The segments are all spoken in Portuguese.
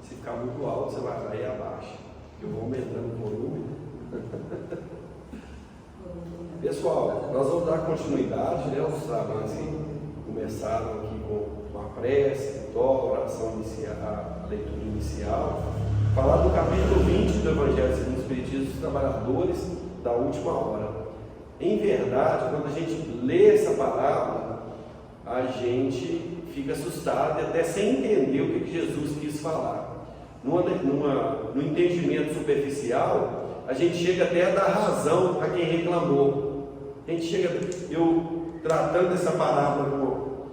Se ficar muito alto, você vai lá e abaixa. Eu vou aumentando o volume. Pessoal, nós vamos dar continuidade, né? Os trabalhos que começaram aqui com a prece, a oração inicial, a leitura inicial. Falar do capítulo 20 do Evangelho segundo o Espiritismo, dos trabalhadores da última hora. Em verdade, quando a gente lê essa parábola, a gente fica assustado e até sem entender o que Jesus quis falar. No entendimento superficial, a gente chega até a dar razão a quem reclamou. A gente chega, eu tratando essa parábola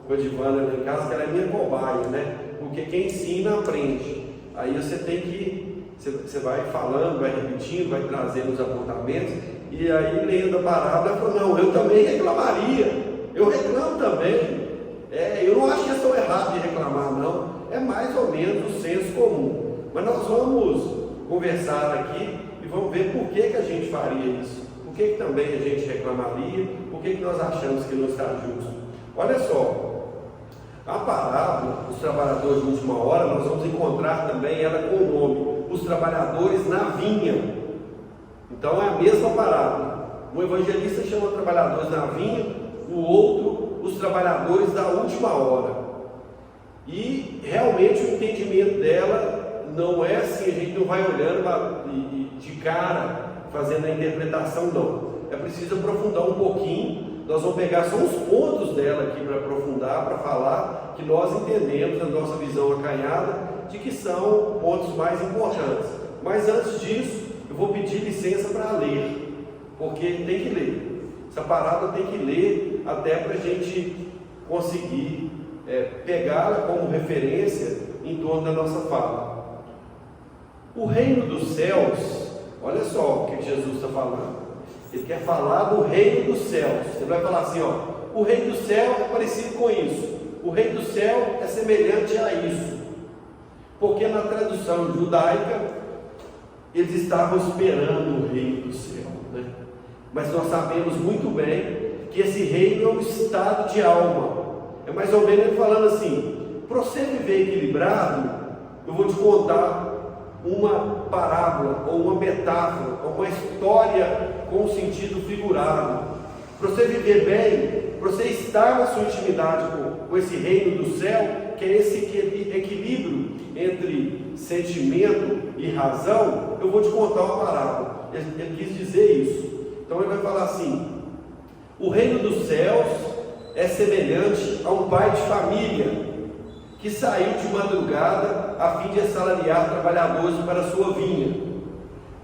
com a Divana lá em casa, que ela é minha cobaia, né? Porque quem ensina aprende. Aí você vai falando, vai repetindo, vai trazendo os apontamentos, e aí lendo a parábola, ela falou, não, eu também reclamaria, eu reclamo também. Eu não acho que estão errados de reclamar, não. É mais ou menos o senso comum. Mas nós vamos conversar aqui e vamos ver por que a gente faria isso. Por que também a gente reclamaria? Por que nós achamos que não está justo? Olha só, a parábola, os trabalhadores de última hora, nós vamos encontrar também ela com o nome, os trabalhadores na vinha. Então é a mesma parábola. Um evangelista chama trabalhadores na vinha, o outro, os trabalhadores da última hora. E realmente o entendimento dela não é assim, a gente não vai olhando de cara, fazendo a interpretação, não. É preciso aprofundar um pouquinho. Nós vamos pegar só uns pontos dela aqui para aprofundar, para falar que nós entendemos, a nossa visão acanhada, de que são pontos mais importantes. Mas antes disso, eu vou pedir licença para ler, porque tem que ler. Essa parábola tem que ler até para a gente conseguir pegá-la como referência em torno da nossa fala. O reino dos céus, olha só o que Jesus está falando. Ele quer falar do reino dos céus. Ele vai falar assim, o reino do céu é parecido com isso. O reino do céu é semelhante a isso. Porque na tradução judaica, eles estavam esperando o reino do céu, né? Mas nós sabemos muito bem que esse reino é um estado de alma. É mais ou menos ele falando assim, para você viver equilibrado, eu vou te contar uma parábola, ou uma metáfora, ou uma história com um sentido figurado. Para você viver bem, para você estar na sua intimidade com esse reino do céu, que é esse equilíbrio entre sentimento e razão, eu vou te contar uma parábola. Ele quis dizer isso. Então ele vai falar assim, o reino dos céus é semelhante a um pai de família que saiu de madrugada a fim de assalariar trabalhadores para a sua vinha.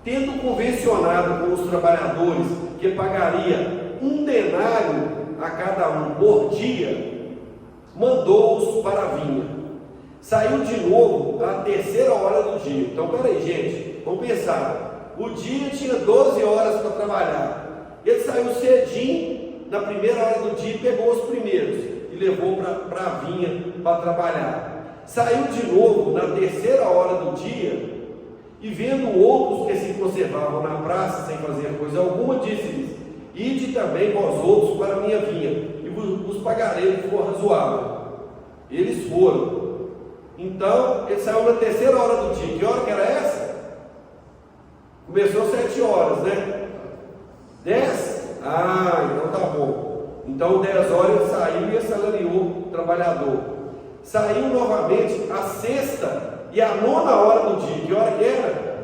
Tendo convencionado com os trabalhadores que pagaria 1 denário a cada um por dia, mandou-os para a vinha. Saiu de novo à 3ª hora do dia. Então, peraí, gente, vamos pensar. O dia tinha 12 horas para trabalhar. Ele saiu cedinho, na 1ª hora do dia, e pegou os primeiros e levou para a vinha para trabalhar. Saiu de novo na 3ª hora do dia e vendo outros que se conservavam na praça sem fazer coisa alguma, disse-lhes, ide também vós outros para a minha vinha e vos pagarei o que for razoável. Eles foram. Então ele saiu na 3ª hora do dia. Que hora que era essa? Começou às 7 horas, né? 10? Então tá bom. Então 10 horas ele saiu e assalariou o trabalhador. Saiu novamente à 6ª e à 9ª hora do dia. Que hora que era?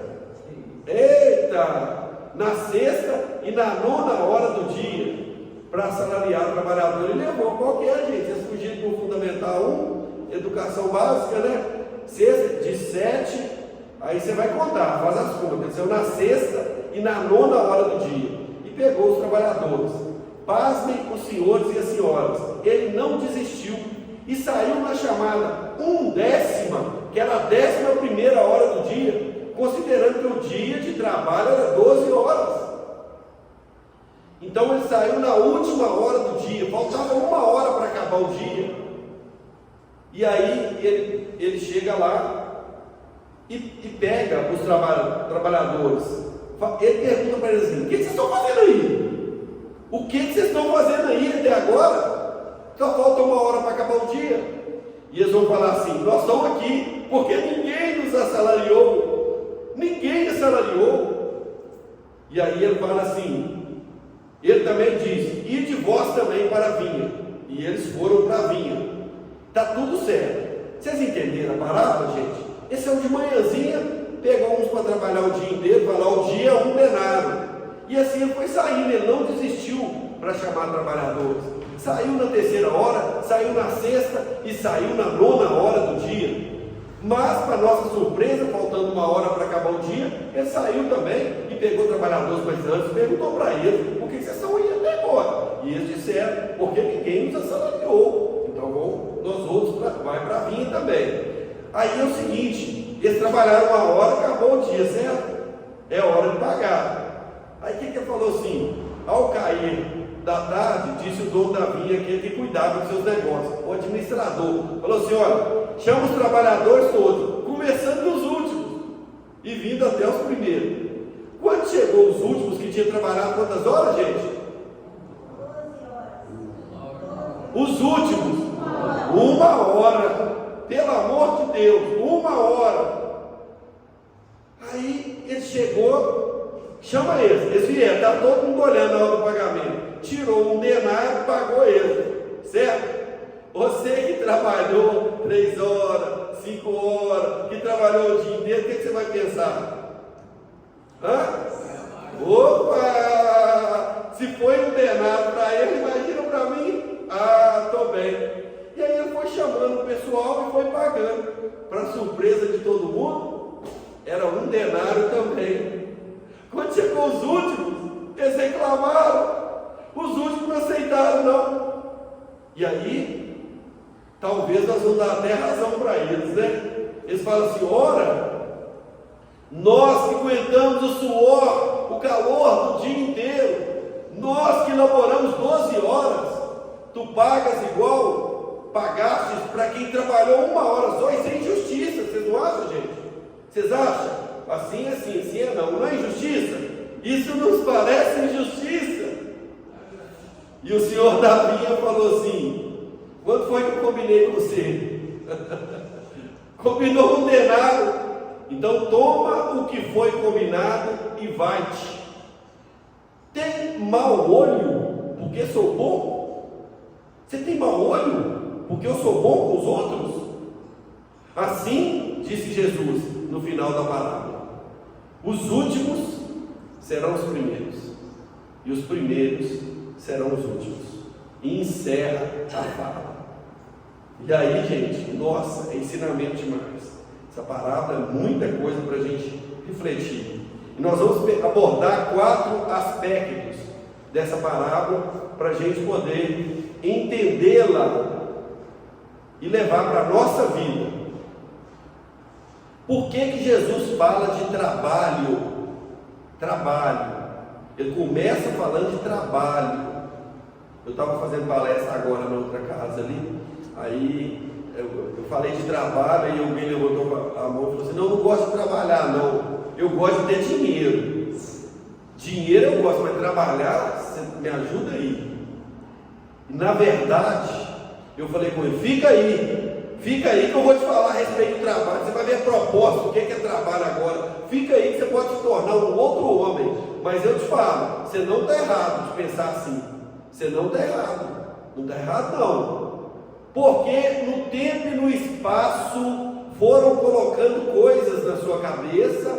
Eita! Na 6ª e na 9ª hora do dia, para assalariar o trabalhador. Ele levou qualquer, gente. Vocês fugiram do Fundamental 1, educação básica, né? 6ª, de 7, aí você vai contar, faz as contas. Ele saiu na 6ª e na 9ª hora do dia e pegou os trabalhadores. Pasmem os senhores e as senhoras, ele não desistiu e saiu na chamada 1/10, que era a 11ª hora do dia, considerando que o dia de trabalho era 12 horas. Então ele saiu na última hora do dia, faltava 1 hora para acabar o dia. E aí ele chega lá e pega os trabalhadores. Ele pergunta para eles assim, o que vocês estão fazendo aí? O que vocês estão fazendo aí até agora? Só falta 1 hora para acabar o dia. E eles vão falar assim, nós estamos aqui porque ninguém nos assalariou assalariou, ninguém assalariou. E aí ele fala assim, ele também diz, ide vós também para a vinha, e eles foram para a vinha. Está tudo certo. Vocês entenderam a parábola, gente? Esse é o de manhãzinha, pegou uns para trabalhar o dia inteiro, falar o dia é 1 denário. E assim ele foi saindo, ele não desistiu para chamar trabalhadores. Saiu na 3ª hora, saiu na 6ª e saiu na 9ª hora do dia. Mas, para nossa surpresa, faltando 1 hora para acabar o dia, ele saiu também e pegou trabalhadores mais antes, perguntou para eles, por que vocês estão indo até agora? E eles disseram, porque ninguém nos assalariou. Então nós outros vai para a vinha também. Aí é o seguinte, eles trabalharam 1 hora, acabou o dia, certo? É hora de pagar. Aí o que ele falou assim? Ao cair da tarde, disse o dono da vinha que ele cuidava dos seus negócios, o administrador, falou assim, olha, chama os trabalhadores todos, começando dos últimos e vindo até os primeiros. Quando chegou os últimos que tinham trabalhado quantas horas, gente? 12 horas. Os últimos, 1 hora, pelo amor de Deus, 1 hora. Aí ele chegou, chama eles vieram, está todo mundo olhando na hora do pagamento. Tirou 1 denário e pagou ele, certo? Você que trabalhou 3 horas, 5 horas, que trabalhou o dia inteiro, o que você vai pensar? Opa! Se foi 1 denário para ele, imagina para mim? Estou bem. E aí ele foi chamando o pessoal e foi pagando. Para surpresa de todo mundo, era 1 denário também. Quando chegou os últimos, eles reclamaram. Os últimos não aceitaram, não. E aí, talvez nós vamos dar até razão para eles, né? Eles falam assim, ora, nós que aguentamos o suor, o calor do dia inteiro, nós que laboramos 12 horas, tu pagas igual pagaste para quem trabalhou 1 hora só. Isso é injustiça, vocês não acham, gente? Vocês acham? Assim é não. Não é injustiça? Isso nos parece injustiça. E o senhor da vinha falou assim, quanto foi que eu combinei com você? Combinou 1 denário, então toma o que foi combinado e vai-te. Tem mau olho porque sou bom? Você tem mau olho porque eu sou bom com os outros? Assim, disse Jesus no final da parábola, os últimos serão os primeiros, e os primeiros serão os últimos. E encerra a fala. E aí, gente, nossa, é ensinamento demais. Essa parábola é muita coisa para a gente refletir. E nós vamos abordar 4 aspectos dessa parábola para a gente poder entendê-la e levar para a nossa vida. Por que Jesus fala de trabalho? Trabalho. Ele começa falando de trabalho. Eu estava fazendo palestra agora na outra casa ali, aí eu falei de trabalho, e alguém levantou a mão e falou assim, não gosto de trabalhar não, eu gosto de ter dinheiro. Dinheiro eu gosto, mas trabalhar, você me ajuda aí. E na verdade, eu falei com ele, fica aí que eu vou te falar a respeito do trabalho, você vai ver a proposta, o que é trabalho agora, fica aí que você pode se tornar um outro homem, mas eu te falo, você não está errado de pensar assim, você não está errado, não está errado não, porque no tempo e no espaço foram colocando coisas na sua cabeça,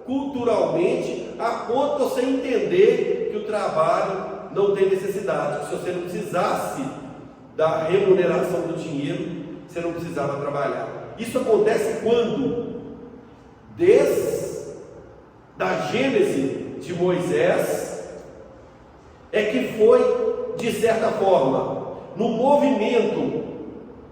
culturalmente, a ponto de você entender que o trabalho não tem necessidade, que se você não precisasse da remuneração do dinheiro, você não precisava trabalhar. Isso acontece quando? Desde da Gênese de Moisés, é que foi, de certa forma, no movimento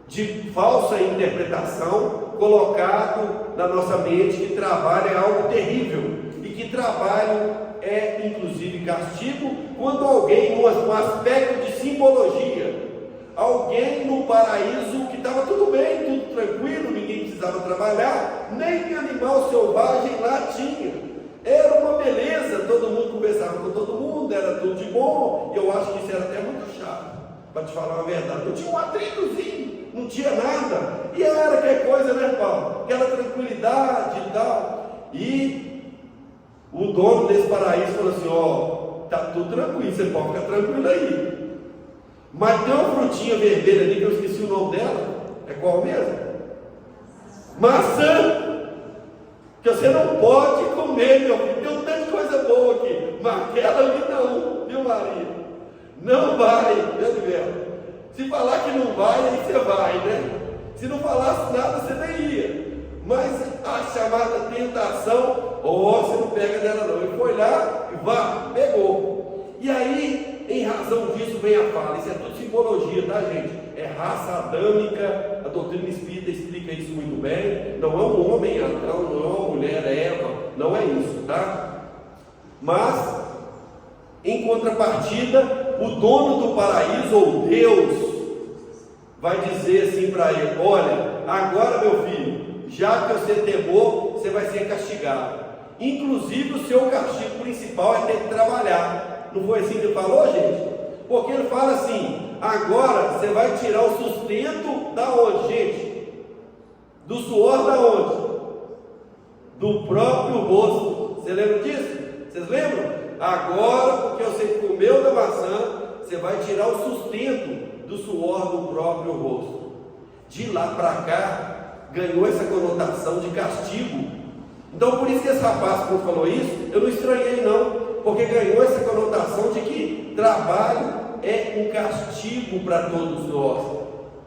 de falsa interpretação, colocado na nossa mente que trabalho é algo terrível, e que trabalho é inclusive castigo, quando alguém, num aspecto de simbologia, alguém no paraíso que estava tudo bem, tudo tranquilo, ninguém precisava trabalhar, nem animal selvagem lá tinha, era uma beleza, todo mundo conversava com todo mundo, era tudo de bom, e eu acho que isso era até muito chato, para te falar a verdade, não tinha um atritozinho, não tinha nada. E era aquela coisa, né, Paulo? Aquela tranquilidade e tal. E o dono desse paraíso falou assim: ó, tá tudo tranquilo, você pode ficar tranquilo aí. Mas tem uma frutinha vermelha ali que eu esqueci o nome dela. É qual mesmo? Maçã. Que você não pode comer, meu filho. Tem um tanto de coisa boa aqui. Mas aquela ali não, viu, Maria? Não vai, meu Deus. Se falar que não vai, aí você vai, né? Se não falasse nada, você nem ia. Mas a chamada tentação, você não pega dela não. Ele foi lá e vá, pegou. E aí, em razão disso, vem a fala. Isso é tudo simbologia, tá, gente? É raça adâmica. A doutrina espírita explica isso muito bem. Não é um homem Adão, não é uma mulher Eva. Não é isso, tá? Mas, em contrapartida, o dono do paraíso, ou Deus, vai dizer assim para ele: olha, agora, meu filho, já que você temou, você vai ser castigado. Inclusive, o seu castigo principal é ter que trabalhar. Não foi assim que ele falou, gente? Porque ele fala assim: agora você vai tirar o sustento da onde, gente? Do suor da onde? Do próprio rosto. Você lembra disso? Vocês lembram? Agora, porque você comeu da maçã, você vai tirar o sustento do suor do próprio rosto. De lá para cá, ganhou essa conotação de castigo. Então, por isso que esse rapaz, quando falou isso, eu não estranhei não, porque ganhou essa conotação de que trabalho é um castigo para todos nós.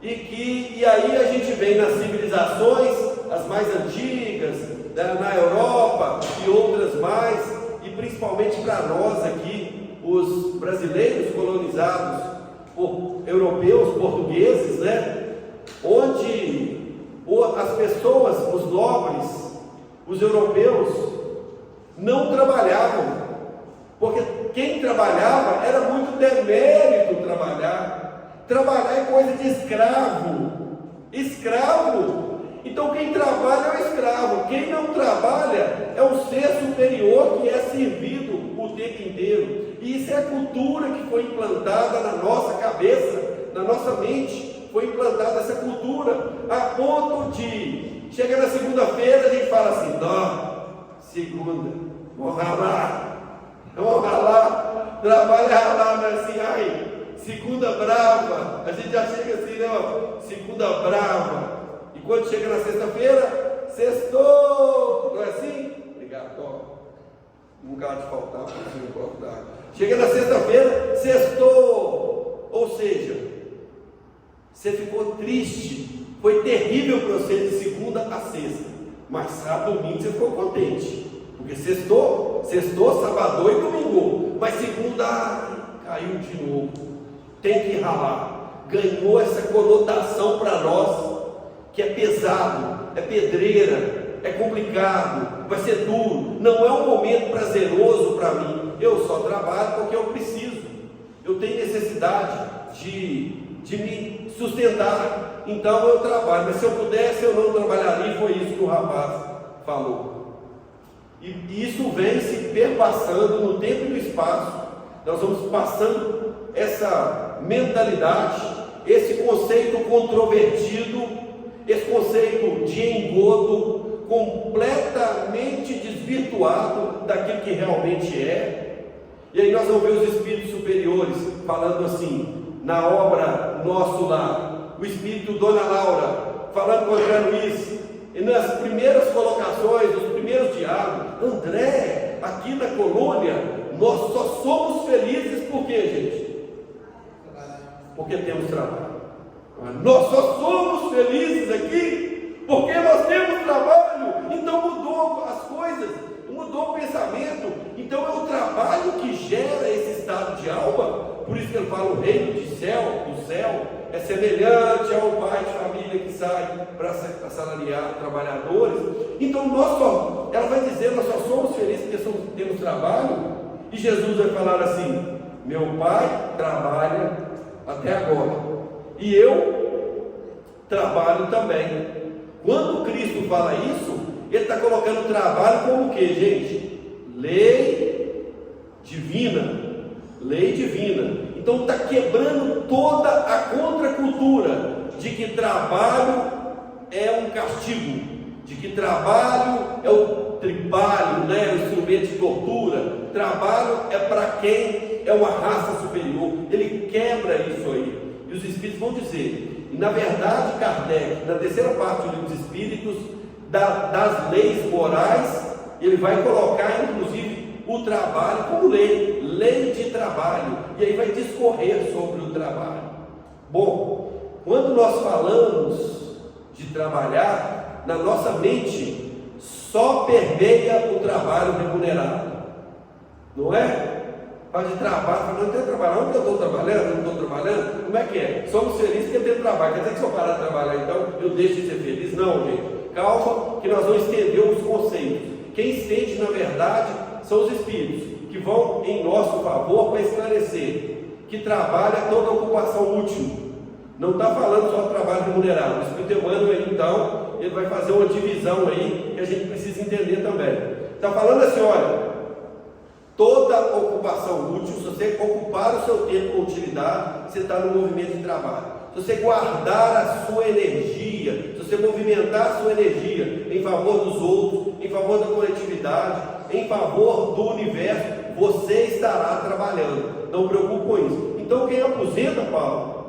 E aí a gente vem nas civilizações, as mais antigas, na Europa e outras mais, e principalmente para nós aqui, os brasileiros colonizados por europeus, portugueses, né? Onde as pessoas, os nobres, os europeus, não trabalhavam, porque quem trabalhava era muito demérito trabalhar. Trabalhar é coisa de escravo. Então quem trabalha é o escravo, quem não trabalha é um ser superior que é servido o tempo inteiro. E isso é a cultura que foi implantada na nossa cabeça, na nossa mente. Foi implantada essa cultura, a ponto de, chega na segunda-feira, a gente fala assim: não, segunda, vamos ralar, trabalha ralar, mas assim, ai, segunda brava, a gente já chega assim, né, ó, segunda brava, e quando chega na sexta-feira, sextou, não é assim? Obrigado, Tom, nunca há de faltar, porque não pode dar. Chega na sexta-feira, sextou, ou seja, você ficou triste, foi terrível para você de segunda a sexta, mas sábado, domingo você ficou contente, porque sextou, sábado e domingo, mas segunda, caiu de novo, tem que ralar. Ganhou essa conotação para nós, que é pesado, é pedreira, é complicado, vai ser duro, não é um momento prazeroso para mim. Eu só trabalho porque eu preciso, eu tenho necessidade de me sustentar, então eu trabalho, mas se eu pudesse eu não trabalharia. Foi isso que o rapaz falou, e isso vem se perpassando no tempo e no espaço. Nós vamos passando essa mentalidade, esse conceito controvertido, esse conceito de engodo, completamente desvirtuado daquilo que realmente é. E aí nós vamos ver os espíritos superiores falando assim, na obra Nosso Lar, o espírito Dona Laura falando com André Luiz, e nas primeiras colocações, nos primeiros diálogos: André, aqui na colônia, nós só somos felizes por quê, gente? Porque temos trabalho. Nós só somos felizes aqui porque nós temos trabalho. Então mudou as coisas, mudou o pensamento. Então é o trabalho que gera esse estado de alma. Por isso que ele fala: o reino do céu é semelhante ao pai de família que sai para assalariar trabalhadores. Então ela vai dizer: nós só somos felizes porque temos trabalho. E Jesus vai falar assim: meu pai trabalha até agora, e eu trabalho também. Quando Cristo fala isso, ele está colocando o trabalho como o que, gente? Lei divina. Lei divina. Então está quebrando toda a contracultura de que trabalho é um castigo, de que trabalho é o tripalho, né, o instrumento de tortura. Trabalho é para quem é uma raça superior. Ele quebra isso aí. E os Espíritos vão dizer, e na verdade Kardec, na terceira parte do Livro dos Espíritos, das leis morais, ele vai colocar inclusive o trabalho como lei de trabalho, e aí vai discorrer sobre o trabalho. Bom, quando nós falamos de trabalhar, na nossa mente só permeia o trabalho remunerado, não é? Faz de trabalho, não tem trabalho, onde eu estou trabalhando, não estou trabalhando, como é que é? Somos felizes porque tem trabalho, quer dizer que se eu parar de trabalhar, então eu deixo de ser feliz? Não, gente, calma, que nós vamos estender os conceitos. Quem estende, na verdade, são os Espíritos, que vão em nosso favor para esclarecer que trabalho é toda ocupação útil. Não está falando só de trabalho remunerado. O Espírito Emmanuel, então, ele vai fazer uma divisão aí que a gente precisa entender também. Está falando assim, olha, toda ocupação útil, se você ocupar o seu tempo com utilidade, você está no movimento de trabalho. Se você guardar a sua energia, se você movimentar a sua energia em favor dos outros, em favor da coletividade, em favor do universo, você estará trabalhando. Não preocupe com isso. Então quem aposenta, Paulo,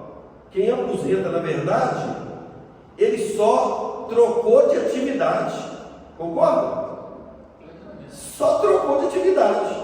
quem aposenta, na verdade, ele só trocou de atividade. Concorda? Só trocou de atividade.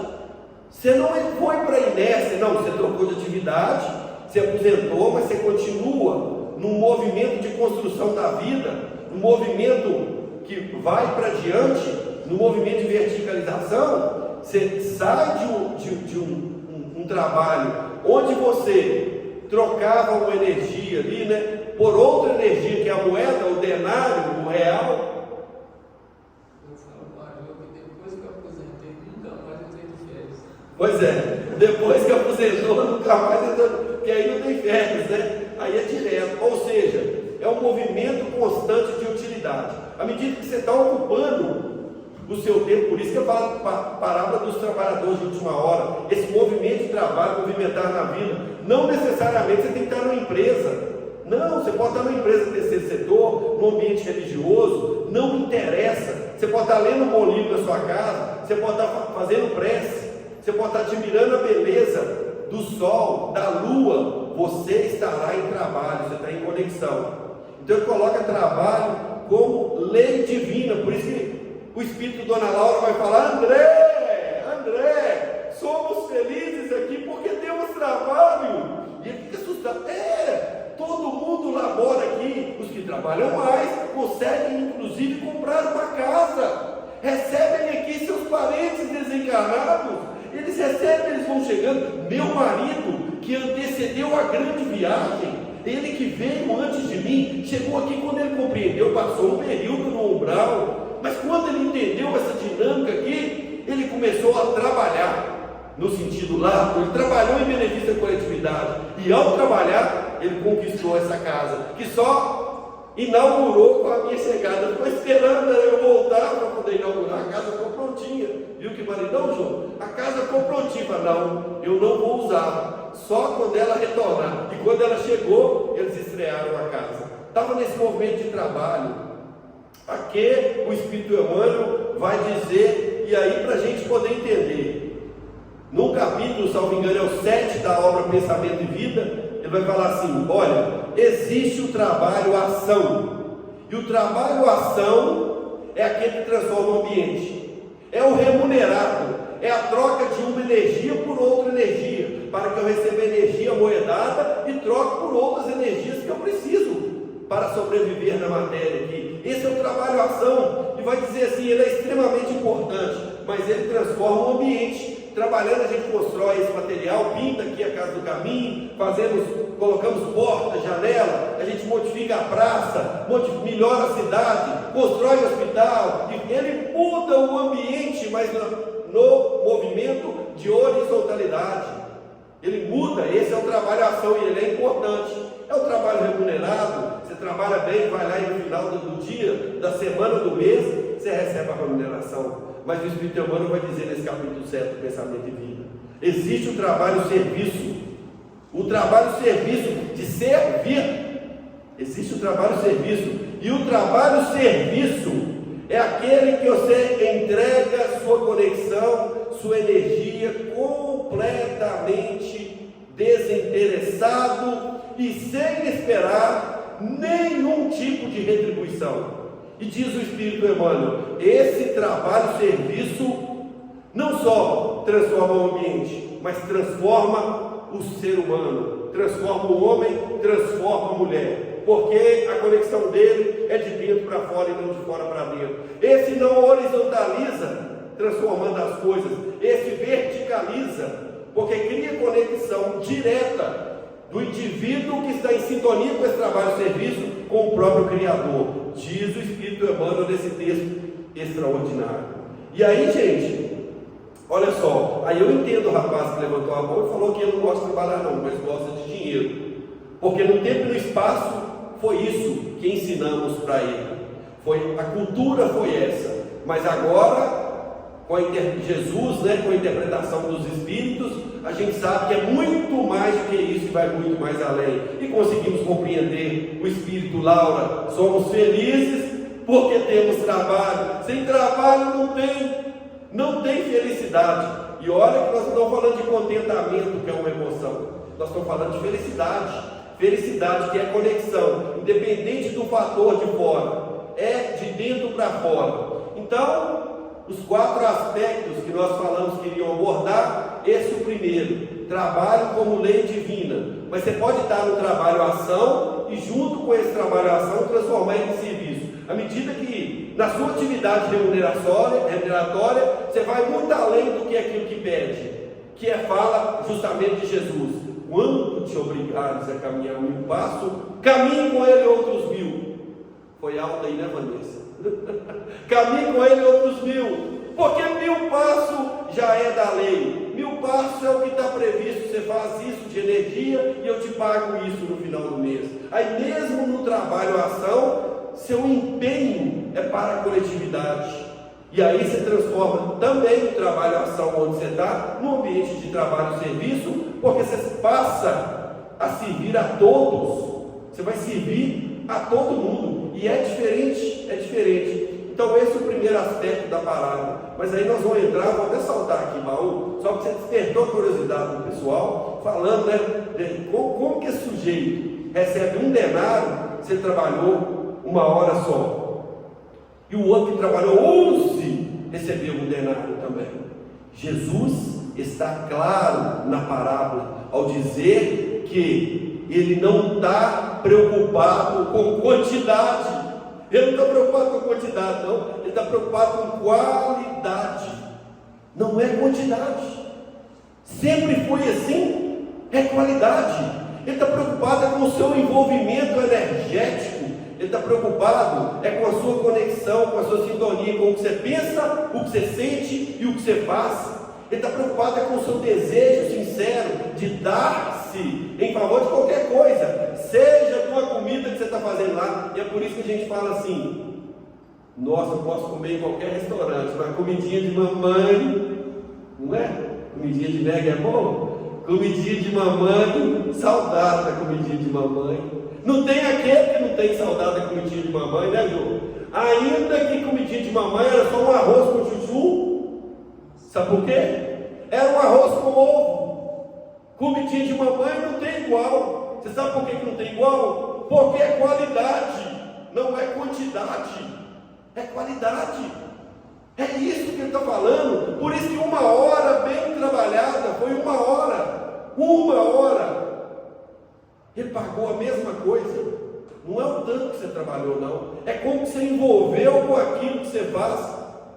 Você não foi para a inércia, não, você trocou de atividade, você aposentou, mas você continua num movimento de construção da vida, num movimento que vai para diante, num movimento de verticalização. Você sai de um trabalho onde você trocava uma energia ali, né, por outra energia, que é a moeda, o denário, o real. Pois é, depois que aposentou, nunca mais entrou, porque aí não tem férias, né? Aí é direto, ou seja, é um movimento constante de utilidade. À medida que você está ocupando o seu tempo, por isso que eu falo a parábola dos trabalhadores de última hora, esse movimento de trabalho, movimentar na vida, não necessariamente você tem que estar numa empresa. Não, você pode estar numa empresa do terceiro setor, num ambiente religioso, não interessa. Você pode estar lendo um bom livro na sua casa, você pode estar fazendo prece, você pode estar admirando a beleza do sol, da lua. Você estará em trabalho, você está em conexão. Então ele coloca trabalho como lei divina. Por isso que o Espírito Dona Laura vai falar: André, somos felizes aqui porque temos trabalho. E ele fica assustado. Todo mundo labora aqui. Os que trabalham mais conseguem inclusive comprar uma casa, recebem aqui seus parentes desencarnados. Eles recebem, eles vão chegando. Meu marido, que antecedeu a grande viagem, ele que veio antes de mim, chegou aqui quando ele compreendeu, passou um período no umbral, mas quando ele entendeu essa dinâmica aqui, ele começou a trabalhar, no sentido largo. Ele trabalhou em benefício da coletividade, e ao trabalhar, ele conquistou essa casa, que só inaugurou com a minha chegada. Ficou esperando eu voltar para poder inaugurar. A casa ficou prontinha. Viu que maridão, João? A casa ficou prontinha. Não, eu não vou usar, só quando ela retornar. E quando ela chegou, eles estrearam a casa. Estava nesse movimento de trabalho. Aqui o Espírito Emmanuel vai dizer, e aí para a gente poder entender, no capítulo, salvo engano, é o 7 da obra Pensamento e Vida, ele vai falar assim: olha, existe o trabalho-ação, e o trabalho-ação é aquele que transforma o ambiente, é o remunerado, é a troca de uma energia por outra energia, para que eu receba energia moedada e troque por outras energias que eu preciso para sobreviver na matéria aqui. Esse é o trabalho-ação, e vai dizer assim, ele é extremamente importante, mas ele transforma o ambiente. Trabalhando, a gente constrói esse material, pinta aqui a casa do caminho, colocamos porta, janela, a gente modifica a praça, melhora a cidade, constrói o hospital, e ele muda o ambiente, mas no movimento de horizontalidade. Ele muda. Esse é o trabalho-ação, e ele é importante. É o trabalho remunerado. Você trabalha bem, vai lá e no final do dia, da semana, do mês, você recebe a remuneração. Mas o Espírito Emmanuel vai dizer nesse capítulo 7 do Pensamento e Vida: existe o trabalho-serviço. O trabalho-serviço de servir, Existe o trabalho-serviço. E o trabalho-serviço é aquele que você entrega sua conexão, sua energia completamente desinteressado e sem esperar nenhum tipo de retribuição. E diz o Espírito Emmanuel, esse trabalho-serviço não só transforma o ambiente, mas transforma o ser humano, transforma o homem, transforma a mulher, porque a conexão dele é de dentro para fora e não de fora para dentro. Esse não horizontaliza, transformando as coisas, esse verticaliza, porque cria conexão direta do indivíduo que está em sintonia com esse trabalho-serviço com o próprio Criador. Diz o Espírito Emmanuel nesse texto extraordinário. E aí, gente, olha só, aí eu entendo o rapaz que levantou a mão e falou que ele não gosta de trabalhar não, mas gosta de dinheiro. Porque no tempo e no espaço foi isso que ensinamos para ele. A cultura foi essa. Mas agora, com Jesus, né, com a interpretação dos Espíritos, a gente sabe que é muito mais do que isso e vai muito mais além. E conseguimos compreender o Espírito. Laura, somos felizes porque temos trabalho. Sem trabalho não tem felicidade. E olha que nós não estamos falando de contentamento, que é uma emoção. Nós estamos falando de felicidade. Felicidade que é conexão, independente do fator de fora, é de dentro para fora. Então, os 4 aspectos que nós falamos que iriam abordar, esse é o primeiro, trabalho como lei divina. Mas você pode estar no trabalho-ação e junto com esse trabalho-ação transformar em serviço. À medida que na sua atividade remuneratória, você vai muito além do que aquilo que pede, que fala justamente de Jesus. Quando te obrigares a caminhar 1000 passos, caminhe com ele outros 1000. Foi alto aí, né, Vanessa? Caminhe com ele outros 1000. Porque 1000 passos já é da lei. 1000 passos é o que está previsto. Você faz isso de energia e eu te pago isso no final do mês. Aí mesmo no trabalho-ação, seu empenho é para a coletividade. E aí você transforma também o trabalho-ação onde você está, no ambiente de trabalho-serviço, porque você passa a servir a todos. Você vai servir a todo mundo. E é diferente, é diferente. Então esse é o primeiro aspecto da parábola. Mas aí nós vamos entrar, vou até saltar aqui, baú, só que você despertou a curiosidade do pessoal, falando, né, de como que esse sujeito recebe 1 denário, você trabalhou 1 hora só. E o outro que trabalhou 11 recebeu 1 denário também. Jesus está claro na parábola ao dizer que ele não está preocupado com quantidade. Ele não está preocupado com quantidade, não. Ele está preocupado com qualidade. Não é quantidade. Sempre foi assim. É qualidade. Ele está preocupado com o seu envolvimento energético. Ele está preocupado com a sua conexão, com a sua sintonia, com o que você pensa, o que você sente e o que você faz. Ele está preocupado com o seu desejo sincero de dar-se em favor de qualquer coisa, seja de uma comida que você está fazendo lá. E é por isso que a gente fala assim: nossa, eu posso comer em qualquer restaurante, mas comidinha de mamãe, não é? Comidinha de nega é bom? Comidinha de mamãe, saudade da comidinha de mamãe. Não tem aquele que não tem saudade da comidinha de mamãe, né, Jô? Ainda que comidinha de mamãe era só um arroz com chuchu. Sabe por quê? Era um arroz com ovo. Comidinha de mamãe não tem igual. Você sabe por que não tem igual? Porque é qualidade, não é quantidade. É qualidade. É isso que ele está falando. Por isso que 1 hora bem trabalhada foi 1 hora. 1 hora. Ele pagou a mesma coisa. Não é o tanto que você trabalhou, não. É como você envolveu com aquilo que você faz.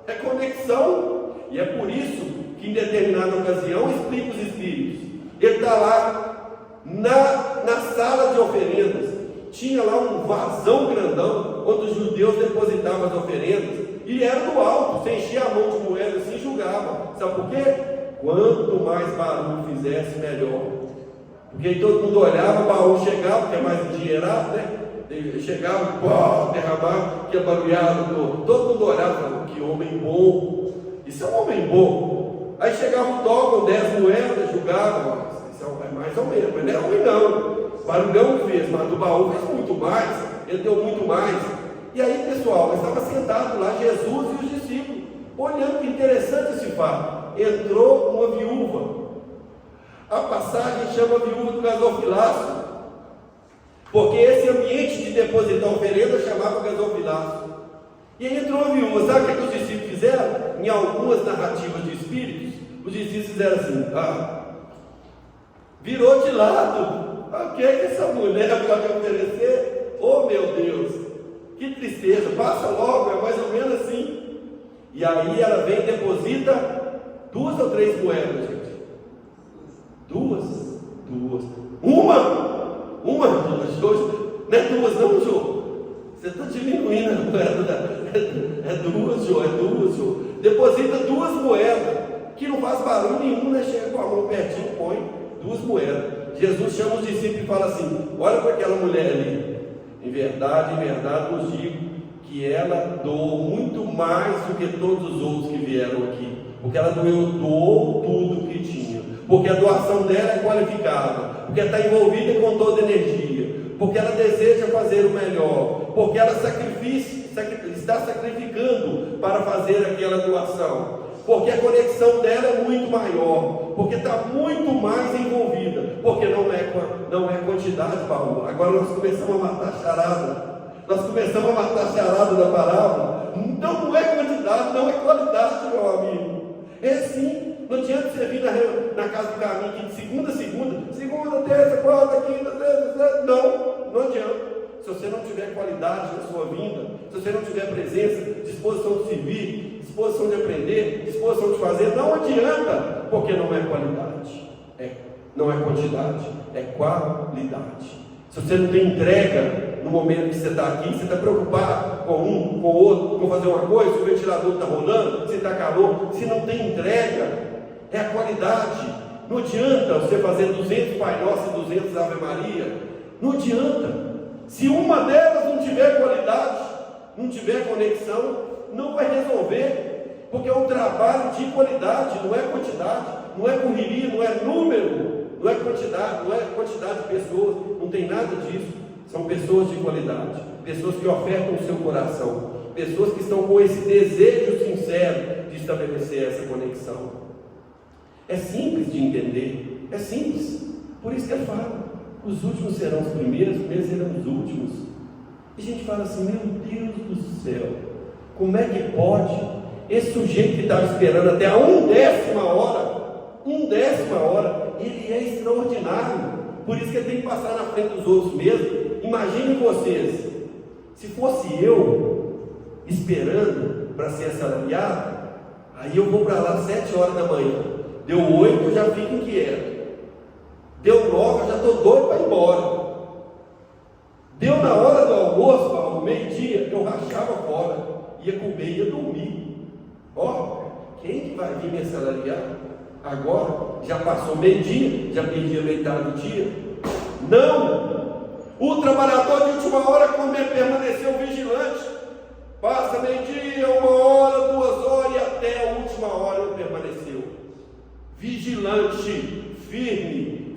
É conexão. E é por isso que em determinada ocasião explica os Espíritos. Ele está lá na sala de oferendas. Tinha lá um vasão grandão onde os judeus depositavam as oferendas. E era do alto. Você enchia a mão de moeda assim e julgava. Sabe por quê? Quanto mais barulho fizesse, melhor. Porque aí todo mundo olhava, o baú chegava, que é mais endinheirado, né? Ele chegava, pô, derramava, que é barulhado todo. Todo mundo olhava e falava: que homem bom. Isso é um homem bom. Aí chegava o dó com 10 moedas, julgava: isso é mais ou menos, mas não é homem não. barulhão fez, mas do baú fez muito mais, ele deu muito mais. E aí, pessoal, nós estávamos sentados lá, Jesus e os discípulos, olhando, que interessante esse fato. Entrou uma viúva. A passagem chama a viúva do gasofilaço, porque esse ambiente de depositar oferenda chamava gasofilaço. E aí entrou a viúva. Sabe o que os discípulos fizeram? Em algumas narrativas de espíritos, os discípulos fizeram assim, virou de lado. O que é que essa mulher pode oferecer? Oh, meu Deus, que tristeza, passa logo, é mais ou menos assim. E aí ela vem e deposita 2 ou 3 moedas, gente. Duas. Uma, Jô. Não é 2 não, Jô. Você está diminuindo a moeda. É 2, Jô. Deposita 2 moedas, que não faz barulho nenhum, né? Chega com a mão pertinho, põe 2 moedas. Jesus chama os discípulos e fala assim: olha para aquela mulher ali. Em verdade vos digo que ela doou muito mais do que todos os outros que vieram aqui, porque ela doou tudo que tinha, porque a doação dela é qualificada, porque está envolvida com toda energia, porque ela deseja fazer o melhor, porque ela está sacrificando para fazer aquela doação, porque a conexão dela é muito maior, porque está muito mais envolvida, porque não é quantidade, Paulo. Agora nós começamos a matar a charada da palavra. Então não é quantidade, não é qualidade, meu amigo. É sim. Não adianta você vir na casa do caminho aqui de segunda, terça, quarta, quinta, sexta. Não adianta. Se você não tiver qualidade na sua vinda, se você não tiver presença, disposição de servir, disposição de aprender, disposição de fazer, não adianta, porque não é qualidade, não é quantidade, é qualidade. Se você não tem entrega no momento que você está aqui, você está preocupado com um, com o outro, com fazer uma coisa, se o ventilador está rolando, se está calor, se não tem entrega, é a qualidade. Não adianta você fazer 200 Pai Nosso e 200 Ave Maria, não adianta. Se uma delas não tiver qualidade, não tiver conexão, não vai resolver, porque é um trabalho de qualidade, não é quantidade, não é correria, não é número, não é quantidade de pessoas, não tem nada disso. São pessoas de qualidade, pessoas que ofertam o seu coração, pessoas que estão com esse desejo sincero de estabelecer essa conexão. É simples de entender, é simples, por isso que ele fala: os últimos serão os primeiros serão os últimos. E a gente fala assim: meu Deus do céu, como é que pode? Esse sujeito que estava esperando até a 1/10 hora, ele é extraordinário, por isso que ele tem que passar na frente dos outros mesmo. Imaginem vocês, se fosse eu esperando para ser assalariado, aí eu vou para lá às 7 horas da manhã, deu 8 eu já fico inquieto, deu 9 eu já estou doido para ir embora, deu na hora do almoço, Paulo, meio-dia, eu rachava fora, ia comer, ia dormir. Quem que vai vir me assalariar agora? Já passou meio-dia, já perdi a metade do dia. Não! O trabalhador de última hora, como ele permaneceu vigilante, passa meio-dia, 1 hora, 2 horas, e até a última hora ele permaneceu vigilante, firme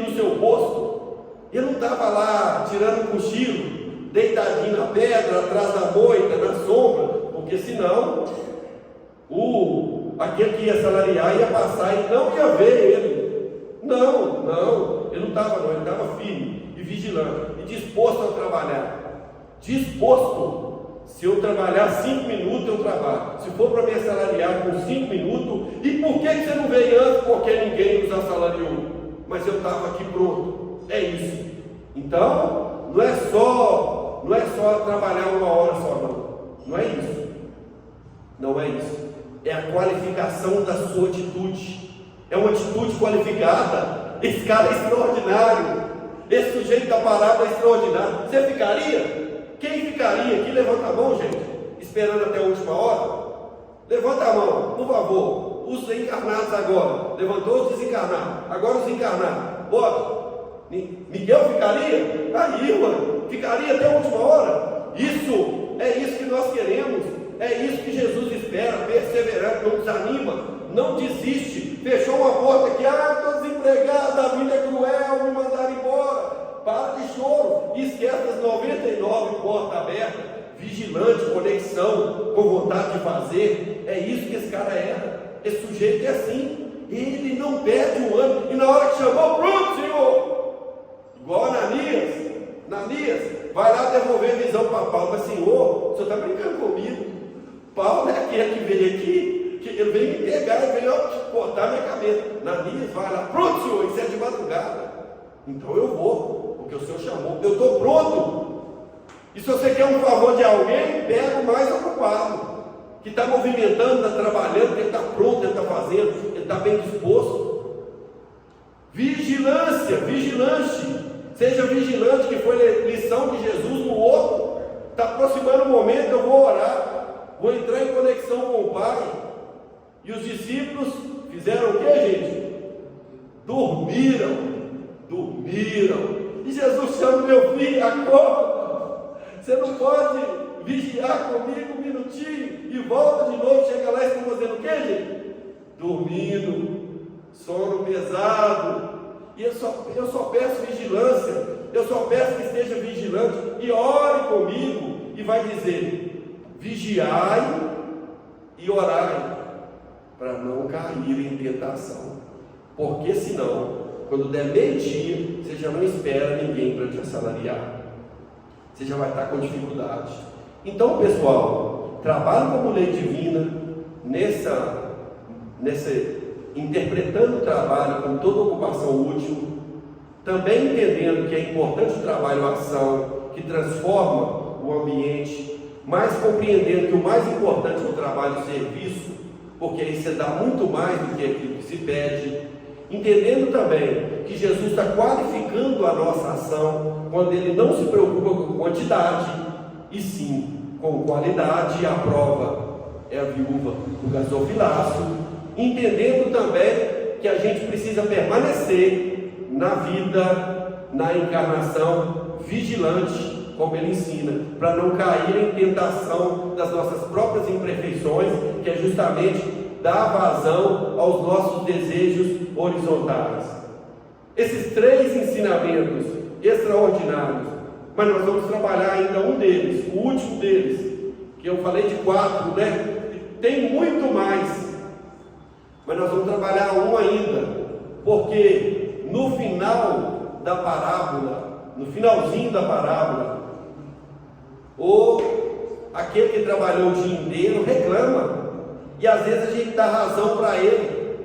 no seu posto. Ele não estava lá tirando cochilo, deitadinho na pedra, atrás da moita, na sombra, porque senão aquele que ia salariar ia passar e não ia ver ele. Não, ele não estava não, ele estava firme e vigilante e disposto a trabalhar. Disposto. Se eu trabalhar 5 minutos, eu trabalho. Se for para me assalariar com 5 minutos, e por que você não veio antes? Porque ninguém nos assalariou. Mas eu estava aqui pronto. É isso. Então, não é só trabalhar 1 hora só, não. Não é isso. Não é isso. É a qualificação da sua atitude. É uma atitude qualificada. Esse cara é extraordinário. Esse sujeito da parábola é extraordinário. Você ficaria? Quem ficaria aqui? Levanta a mão, gente, esperando até a última hora. Levanta a mão, por favor. Os encarnados agora. Levantou os desencarnados. Agora os encarnados. Bora. Miguel ficaria? Aí, mano. Ficaria até a última hora. Isso, é isso que nós queremos. É isso que Jesus espera. Perseverante, não desanima, não desiste. Fechou uma porta aqui. Estou desempregado, a vida é cruel, me mandaram embora. para de choro, esquece as 99 portas abertas, vigilante, conexão, com vontade de fazer. É isso que esse cara era. Esse sujeito é assim, ele não perde um ano, e na hora que chamou, pronto, Senhor, igual Ananias, vai lá devolver a visão para Paulo, mas Senhor, o senhor está brincando comigo? Paulo é aquele que veio aqui, que ele veio me pegar, ele veio cortar minha cabeça. Ananias, vai lá, pronto, Senhor, isso é de madrugada, então eu vou, porque o Senhor chamou, eu estou pronto. E se você quer um favor de alguém, pega o mais ocupado, que está movimentando, está trabalhando, ele está pronto, ele está fazendo, ele está bem disposto. Vigilância, vigilante, seja vigilante, que foi lição de Jesus no outro. Está aproximando o momento, eu vou orar, vou entrar em conexão com o Pai. E os discípulos fizeram o que, gente? Dormiram. E Jesus chama: meu filho, acorda. Você não pode vigiar comigo um minutinho e volta de novo, chega lá e estão fazendo o que, gente? Dormindo, sono pesado. E eu só peço vigilância, eu só peço que esteja vigilante e ore comigo. E vai dizer: vigiai e orai, para não cair em tentação, porque senão, quando der meio-dia, você já não espera ninguém para te assalariar, você já vai estar com dificuldade. Então, pessoal, trabalho como lei divina, interpretando o trabalho como toda ocupação útil, também entendendo que é importante o trabalho-ação, que transforma o ambiente, mas compreendendo que o mais importante é o trabalho-serviço, porque aí você dá muito mais do que aquilo que se pede. Entendendo também que Jesus está qualificando a nossa ação, quando Ele não se preocupa com quantidade, e sim com qualidade. E a prova é a viúva do gasofilácio. Entendendo também que a gente precisa permanecer na vida, na encarnação, vigilante, como Ele ensina, para não cair em tentação das nossas próprias imperfeições, que é justamente dar vazão aos nossos desejos horizontais. Esses 3 ensinamentos extraordinários, mas nós vamos trabalhar ainda um deles, o último deles, que eu falei de 4, né? Tem muito mais, mas nós vamos trabalhar um ainda, porque no final da parábola, no finalzinho da parábola, aquele que trabalhou o dia inteiro reclama. E às vezes a gente dá razão para ele.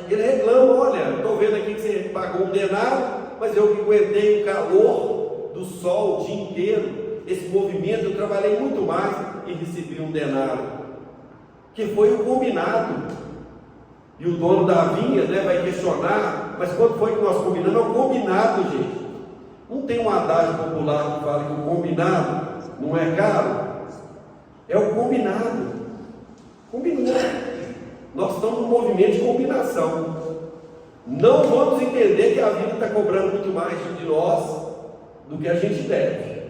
Ele reclama: olha, estou vendo aqui que você pagou um denário, mas eu que aguentei o calor do sol o dia inteiro, esse movimento, eu trabalhei muito mais e recebi um denário, que foi o combinado. E o dono da vinha, né, vai questionar: mas quando foi que nós combinamos? É o combinado, gente. Não tem um adágio popular que fala que o combinado não é caro? É o combinado. Combinou. Nós estamos num movimento de combinação. Não vamos entender que a vida está cobrando muito mais de nós do que a gente deve,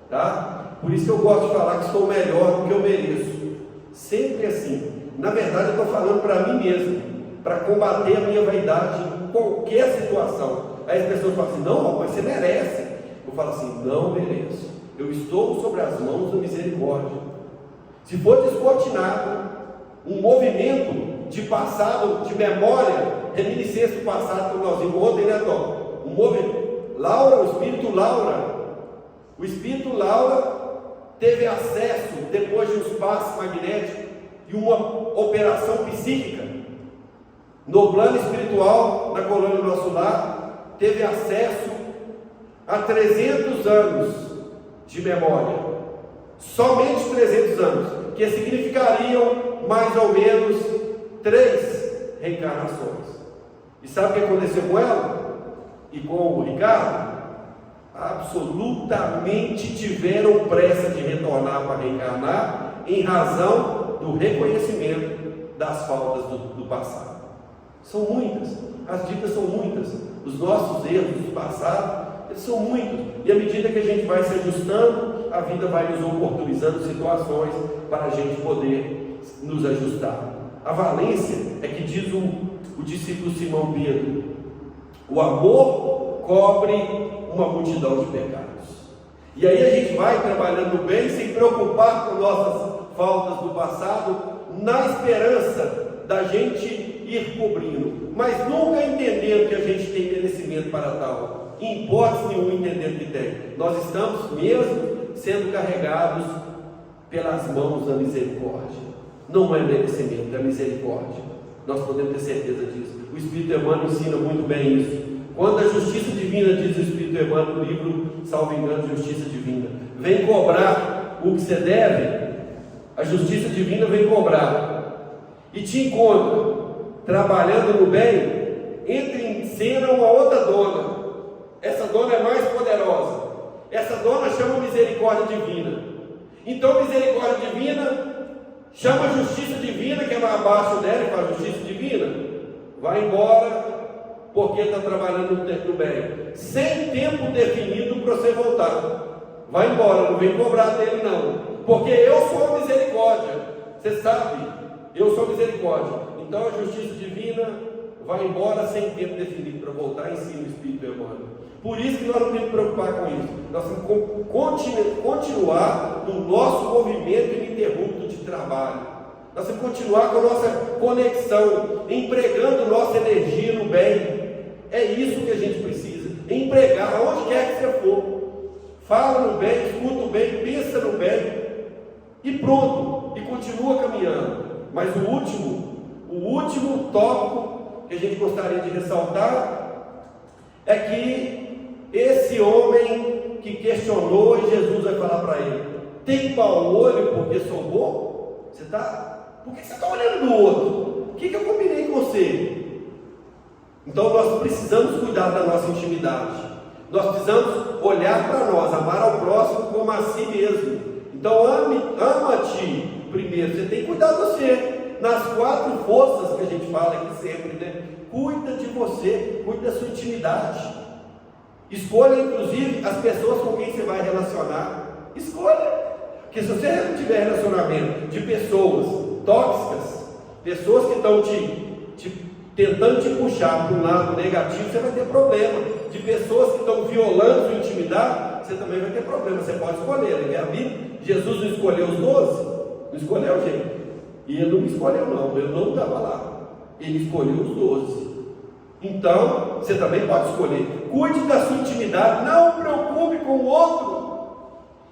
tá? Por isso que eu gosto de falar que sou melhor do que eu mereço. Sempre assim. Na verdade, eu estou falando para mim mesmo, para combater a minha vaidade em qualquer situação. Aí as pessoas falam assim: não, mas você merece. Eu falo assim: não mereço. Eu estou sobre as mãos da misericórdia. Se for descortinado um movimento de passado, de memória, reminiscência do passado que nós vimos ontem, né, Tom? Um movimento. O espírito Laura teve acesso, depois de uns passos magnéticos e uma operação psíquica, no plano espiritual, na colônia do nosso lar, teve acesso a 300 anos de memória. Somente 300 anos, que significariam mais ou menos 3 reencarnações. E sabe o que aconteceu com ela? E com o Ricardo? Absolutamente tiveram pressa de retornar para reencarnar, em razão do reconhecimento das faltas do passado. São muitas, as dicas são muitas, os nossos erros do passado, eles são muitos, e à medida que a gente vai se ajustando, a vida vai nos oportunizando situações para a gente poder nos ajustar. A valência é que diz o discípulo Simão Pedro: o amor cobre uma multidão de pecados. E aí a gente vai trabalhando bem, sem preocupar com nossas faltas do passado, na esperança da gente ir cobrindo, mas nunca entendendo que a gente tem merecimento para tal, em hipótese nenhuma entendendo que tem. Nós estamos mesmo sendo carregados pelas mãos da misericórdia. Não é merecimento, é misericórdia. Nós podemos ter certeza disso. O Espírito Emmanuel ensina muito bem isso. Quando a justiça divina, diz o Espírito Emmanuel no livro, salvo engano, Justiça Divina, vem cobrar o que você deve, a justiça divina vem cobrar e te encontra trabalhando no bem, entra em cena uma outra dona. Essa dona é mais poderosa. Essa dona chama misericórdia divina. Então, misericórdia divina chama a justiça divina, que é lá abaixo dela, e faz justiça divina. Vai embora, porque está trabalhando no bem, sem tempo definido para você voltar. Vai embora, não vem cobrar dele não, porque eu sou a misericórdia. Você sabe, eu sou a misericórdia. Então a justiça divina vai embora sem tempo definido para voltar em cima do Espírito Emmanuel. Por isso que nós não temos que preocupar com isso. Nós temos que continuar no nosso movimento ininterrupto de trabalho. Nós temos que continuar com a nossa conexão, empregando nossa energia no bem. É isso que a gente precisa, empregar aonde quer que você for. Fala no bem, escuta o bem, pensa no bem e pronto, e continua caminhando. Mas o último tópico que a gente gostaria de ressaltar é que esse homem que questionou, e Jesus vai falar para ele: tem mau olho porque sou bom? Por que você está olhando do outro? O que eu combinei com você? Então nós precisamos cuidar da nossa intimidade. Nós precisamos olhar para nós, amar ao próximo como a si mesmo. Então ama-te primeiro. Você tem que cuidar de você. Nas 4 forças que a gente fala aqui sempre, né? Cuida de você, cuida da sua intimidade. Escolha inclusive as pessoas com quem você vai relacionar. Escolha. Porque se você não tiver relacionamento de pessoas tóxicas, pessoas que estão tentando te puxar para um lado negativo, você vai ter problema. De pessoas que estão violando sua intimidade, você também vai ter problema. Você pode escolher, né? A Bíblia, Jesus não escolheu os 12? Não escolheu, gente. E ele não me escolheu não, eu não estava lá. Ele escolheu os 12. Então, você também pode escolher. Cuide da sua intimidade, não preocupe com o outro.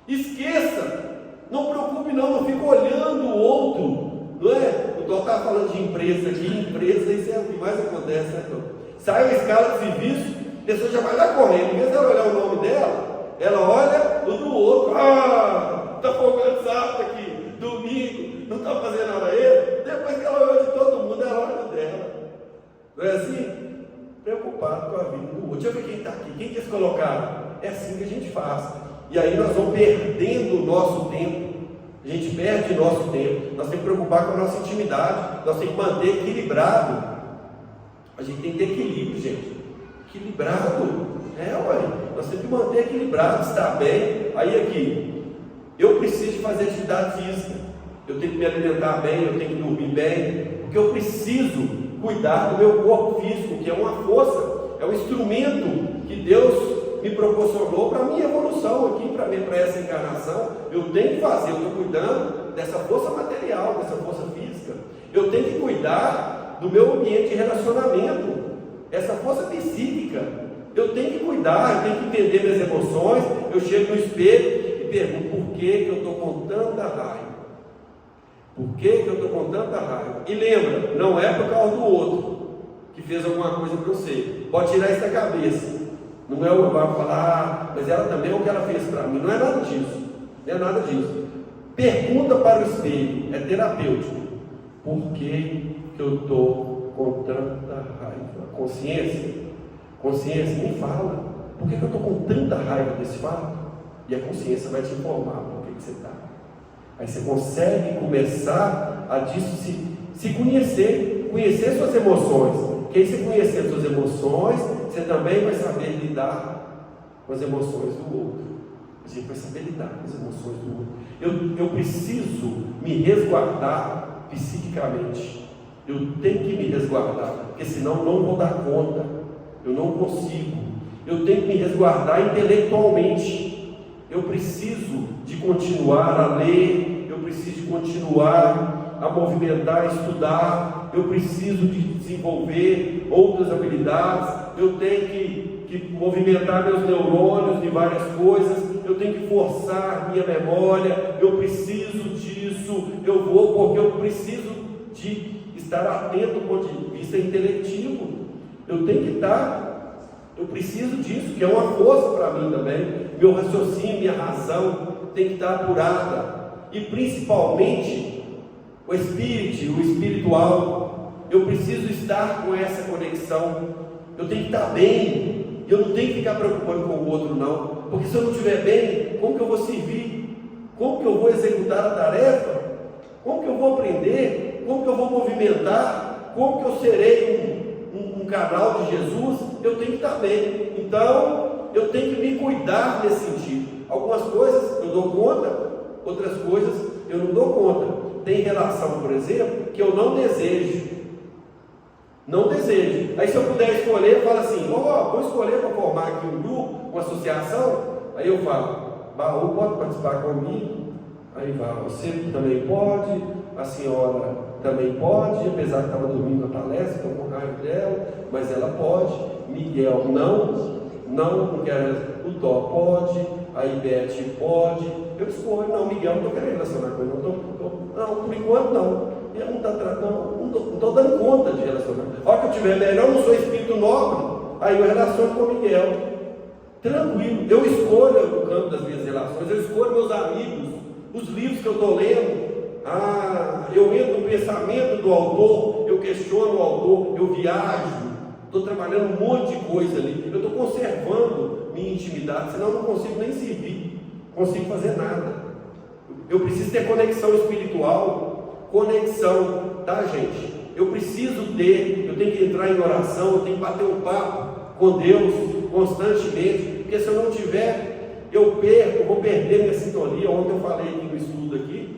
Esqueça. Não preocupe não fique olhando o outro. Não é? O doutor estava falando de empresa aqui, empresa, isso é o que mais acontece, né, doutor? Sai a escala de serviço, a pessoa já vai lá correndo, em vez de ela olhar o nome dela, ela olha o do outro. Está focando sábado aqui, domingo, não está fazendo nada a ele. Depois que ela olha de todo mundo, ela olha dela. Não é assim? Preocupado com a vida do outro. Deixa eu ver quem está aqui, quem quer se colocar? É assim que a gente faz. E aí nós vamos perdendo o nosso tempo. A gente perde nosso tempo. Nós temos que preocupar com a nossa intimidade. Nós temos que manter equilibrado. A gente tem que ter equilíbrio, gente. Equilibrado. Nós temos que manter equilibrado, estar bem. Aí aqui, eu preciso de fazer atividade física. Eu tenho que me alimentar bem, eu tenho que dormir bem. Porque eu preciso cuidar do meu corpo físico, que é uma força, é um instrumento que Deus me proporcionou para a minha evolução aqui, para essa encarnação. Eu tenho que fazer, eu estou cuidando dessa força material, dessa força física. Eu tenho que cuidar do meu ambiente de relacionamento, essa força psíquica. Eu tenho que cuidar, eu tenho que entender minhas emoções. Eu chego no espelho e pergunto: por que eu estou com tanta raiva? Por que eu estou com tanta raiva? E lembra, não é por causa do outro que fez alguma coisa para você. Pode tirar isso da cabeça. Não é o vai falar, mas ela também é o que ela fez para mim. Não é nada disso. Não é nada disso. Pergunta para o espelho, é terapêutico. Por que eu estou com tanta raiva? Consciência, me fala. Por que eu estou com tanta raiva desse fato? E a consciência vai te informar por que você está. Aí você consegue começar a se conhecer suas emoções. Porque aí você conhecer suas emoções, você também vai saber lidar com as emoções do outro. A gente vai saber lidar com as emoções do outro. Eu preciso me resguardar psiquicamente. Eu tenho que me resguardar, porque senão não vou dar conta. Eu não consigo. eu tenho que me resguardar intelectualmente. Eu preciso de continuar a ler, eu preciso de continuar a movimentar, a estudar, eu preciso de desenvolver outras habilidades, eu tenho que movimentar meus neurônios de várias coisas, eu tenho que forçar minha memória, eu preciso disso, eu vou porque eu preciso de estar atento do ponto de vista intelectivo, eu tenho que estar, eu preciso disso, que é uma força para mim também, meu raciocínio, minha razão tem que estar apurada, e principalmente o espiritual, eu preciso estar com essa conexão, eu tenho que estar bem, eu não tenho que ficar preocupando com o outro não, porque se eu não estiver bem, como que eu vou servir? Como que eu vou executar a tarefa? Como que eu vou aprender? Como que eu vou movimentar? Como que eu serei um canal de Jesus? Eu tenho que estar bem, então eu tenho que me cuidar nesse sentido. Algumas coisas eu dou conta, outras coisas eu não dou conta. Tem relação, por exemplo, que eu não desejo. Não desejo. Aí se eu puder escolher, eu falo assim, vou escolher para formar aqui um grupo, uma associação. Aí eu falo, Baú pode participar comigo? Aí vai, você também pode, a senhora também pode, apesar que estava dormindo na palestra, estou com raiva dela, mas ela pode. Miguel não quero. O Tó pode, a Ibete pode. Eu escolho, não, Miguel, não estou querendo relacionar com ele, não, por enquanto não. Eu não estou dando conta de relacionar. A hora que eu estiver melhor, eu não sou espírito nobre, aí eu relaciono com o Miguel. Tranquilo, eu escolho o campo das minhas relações, eu escolho meus amigos, os livros que eu estou lendo. Eu entro no pensamento do autor, eu questiono o autor, eu viajo, estou trabalhando um monte de coisa ali, eu estou conservando minha intimidade, senão eu não consigo nem servir, não consigo fazer nada. Eu preciso ter conexão espiritual. Conexão, tá, gente? Eu tenho que entrar em oração, eu tenho que bater um papo com Deus constantemente, porque se eu não tiver, eu vou perder minha sintonia. Ontem eu falei aqui no estudo aqui,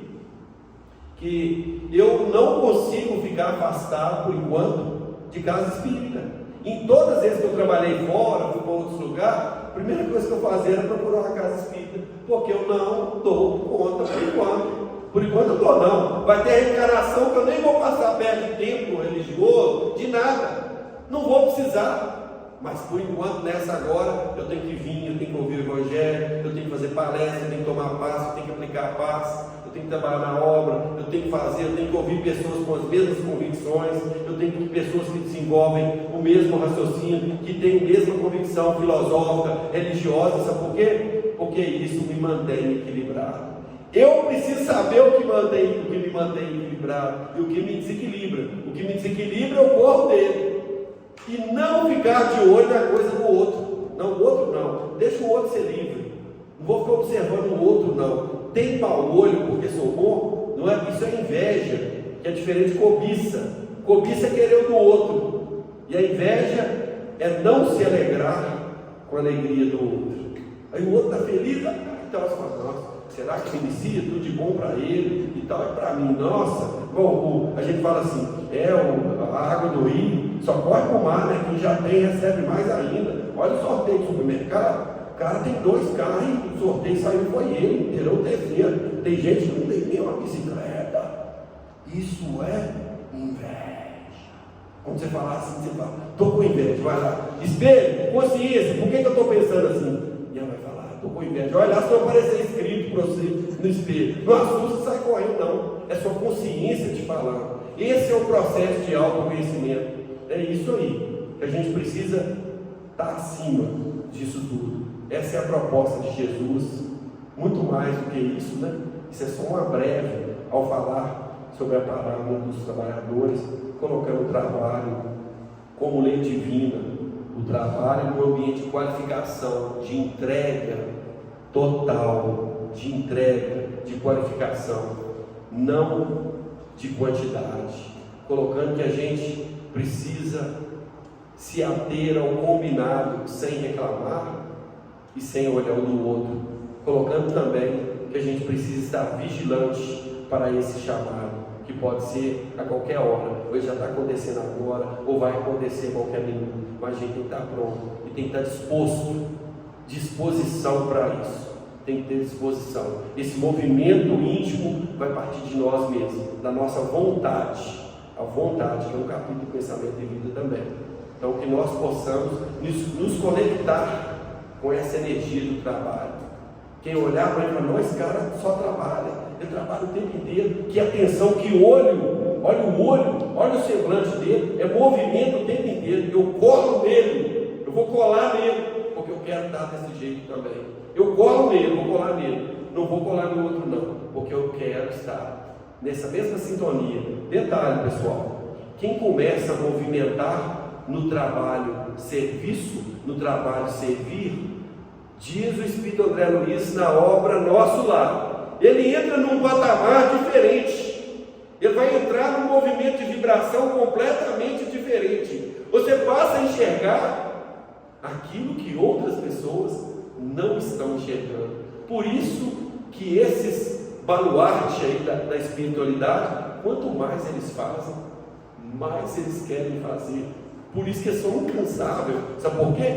que eu não consigo ficar afastado, por enquanto, de casa espírita. Em todas as vezes que eu trabalhei fora, fui para outros lugares, a primeira coisa que eu fazia era procurar uma casa espírita, porque eu não dou conta por enquanto. Por enquanto eu estou não. Vai ter reencarnação que eu nem vou passar perto de templo religioso, de nada. Não vou precisar. Mas por enquanto, nessa agora, eu tenho que vir, eu tenho que ouvir o Evangelho, eu tenho que fazer palestra, eu tenho que tomar passe, eu tenho que aplicar passe, eu tenho que trabalhar na obra, eu tenho que fazer, eu tenho que ouvir pessoas com as mesmas convicções, eu tenho que ouvir pessoas que desenvolvem o mesmo raciocínio, que têm a mesma convicção filosófica, religiosa. Sabe por quê? Porque isso me mantém equilibrado. Eu preciso saber o que me mantém equilibrado e o que me desequilibra. O que me desequilibra é o corpo dele. E não ficar de olho na coisa do outro. Não, o outro não. Deixa o outro ser livre. Não vou ficar observando o outro, não. Tem mau olho porque sou bom? Não é? Isso é inveja, que é diferente de cobiça. Cobiça é querer o do outro. E a inveja é não se alegrar com a alegria do outro. Aí o outro está feliz, então você fala, nossa, será que inicia tudo de bom para ele e tal? É para mim, nossa. Bom, a gente fala assim, a água do rio só corre para o mar, né? Quem já tem recebe mais ainda. Olha o sorteio do supermercado, o cara tem 2 carros, o sorteio saiu, foi ele, inteirou o terceiro. Tem gente que não tem nem uma bicicleta. Isso é inveja. Quando você falar assim, você fala, estou com inveja, vai lá. Espelho, consciência, por que eu estou pensando assim? E ela vai falar, estou com inveja. Olha lá se não aparecer escrito para você no espelho. Não assusta, sai correndo, não. É sua consciência te falando. Esse é o processo de autoconhecimento. É isso aí, que a gente precisa estar acima disso tudo. Essa é a proposta de Jesus. Muito mais do que isso, né? Isso é só uma breve ao falar sobre a parábola dos trabalhadores, colocando o trabalho como lei divina, o trabalho no ambiente de qualificação, de entrega total, de entrega, de qualificação, não de quantidade, colocando que a gente precisa se ater ao combinado sem reclamar e sem olhar um do outro, colocando também que a gente precisa estar vigilante para esse chamado, que pode ser a qualquer hora, ou já está acontecendo agora, ou vai acontecer a qualquer minuto, mas a gente tem que estar pronto e tem que estar disposição para isso, tem que ter disposição. Esse movimento íntimo vai partir de nós mesmos, da nossa vontade, a vontade, que é um capítulo de pensamento e vida também. Então, que nós possamos nos conectar com essa energia do trabalho. Quem olhar para ele e falar, não, esse cara só trabalha, ele trabalha o tempo inteiro, que atenção, que olha o olho, olha o semblante dele, é movimento o tempo inteiro. Eu colo nele, eu vou colar nele, porque eu quero estar desse jeito também. Eu colo nele, vou colar nele, não vou colar no outro não, porque eu quero estar nessa mesma sintonia. Detalhe, pessoal, quem começa a movimentar no trabalho serviço, no trabalho servir, diz o Espírito André Luiz na obra Nosso Lar, ele entra num patamar diferente, ele vai entrar num movimento de vibração completamente diferente. Você passa a enxergar aquilo que outras pessoas não estão enxergando. Por isso que esses baluartes aí da espiritualidade, quanto mais eles fazem, mais eles querem fazer. Por isso que eles são incansáveis. Sabe por quê?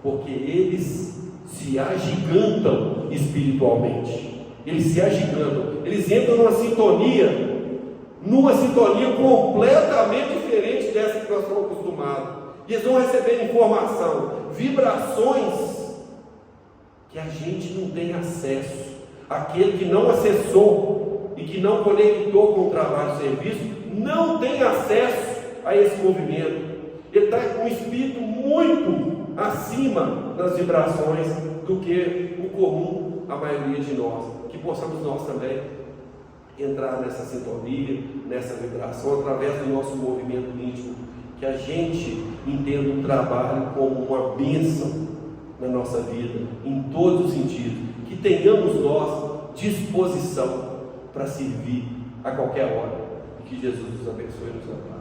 Porque eles se agigantam espiritualmente. Eles se agigantam. Eles entram numa sintonia completamente diferente dessa que nós estamos acostumados. E eles vão receber informação, vibrações que a gente não tem acesso. Aquele que não acessou e que não conectou com o trabalho e serviço não tem acesso a esse movimento. Ele está com um espírito muito acima das vibrações do que o comum, a maioria de nós. Que possamos nós também entrar nessa sintonia, nessa vibração, através do nosso movimento íntimo, que a gente entenda o trabalho como uma bênção na nossa vida, em todos os sentidos, que tenhamos nós disposição para servir a qualquer hora, e que Jesus nos abençoe e nos ampare.